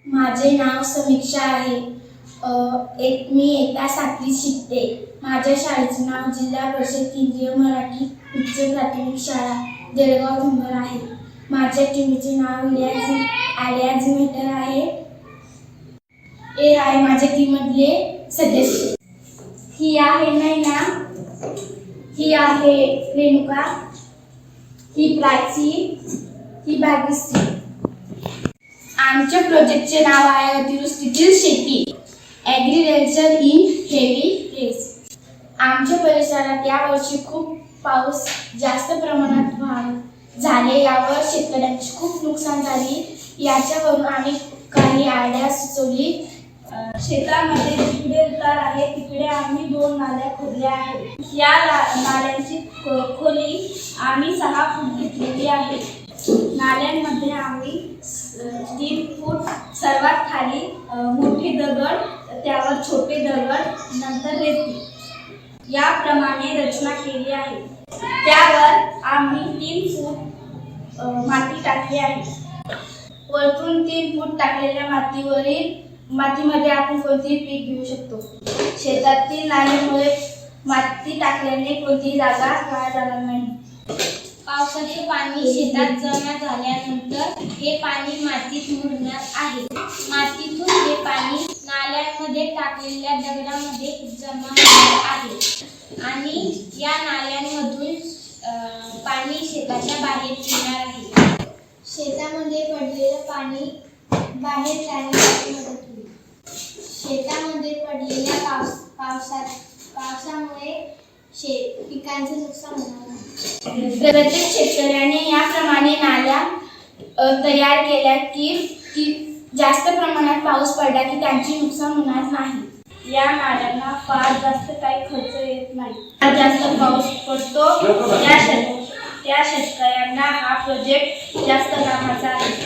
माझे नाव समीक्षा आहे. मी इयत्ता 7वीत शिकते. माझ्या शाळेचे नाव जिल्हा परिषद केंद्रीय मराठी उच्च प्राथमिक शाळा जळगाव धुंदर आहे. माझ्या टीमचे नाव आलियाज मेटर आहे. हे आहे माझ्या टीममधले सदस्य. ही आहे नैना, ही आहे रेणुका, ही प्राची, ही भाग्यश्री. आमच्या प्रोजेक्टचे नाव आहे अतिवृष्टीतील शेती, ॲग्रिकल्चर इन हेवी रेन्स. आमच्या परिसरात यावर्षी खूप पाऊस जास्त प्रमाणात झाले. यावर शेतकऱ्यांची खूप नुकसान झाली. याच्यावरून आम्ही काही आयडिया सुचवली. शेतामध्ये जिकडे उतार आहे तिकडे आम्ही 2 नाल्या खोदल्या आहेत. या नाल्यांची खोली आम्ही 6 फूट घेतलेली आहे. नाल्यांमध्ये आम्ही 3 फूट सर्वात खाली मोठे दगड, त्यावर छोटे दगड, नंतर रेती याप्रमाणे रचना केली आहे. त्यावर आम्ही 3 फूट माती टाकली आहे. वरतून 3 फूट टाकलेल्या मातीमध्ये आपण कोणतेही पीक घेऊ शकतो. शेतातील नाल्यामुळे माती टाकल्याने कोणतीही जागा गाळ जाणार नाही. पावसाचे पाणी शेतात जमा झाल्यानंतर हे पाणी मातीत मुरणार आहे. मातीतून हे पाणी नाल्यांमध्ये टाकलेल्या दगडामध्ये जमा होणार आहे आणि या नाल्यांमधून पाणी शेताच्या बाहेर येणार आहे. शेतामध्ये पडलेलं पाणी बाहेर जाण्यासाठी मदत होईल. शेतामध्ये पडलेल्या पावसामुळे पिकांचे नुकसान होणार नाही. प्रत्येक शेतकऱ्याने याप्रमाणे नाल्या तयार केल्या की जास्त प्रमाणात पाऊस पडला की त्यांचे नुकसान होणार नाही. या नाल्यांना फार जास्त काही खर्च येत नाही. जास्त पाऊस पडतो त्या शेतकऱ्यांना हा प्रोजेक्ट जास्त कामाचा आहे.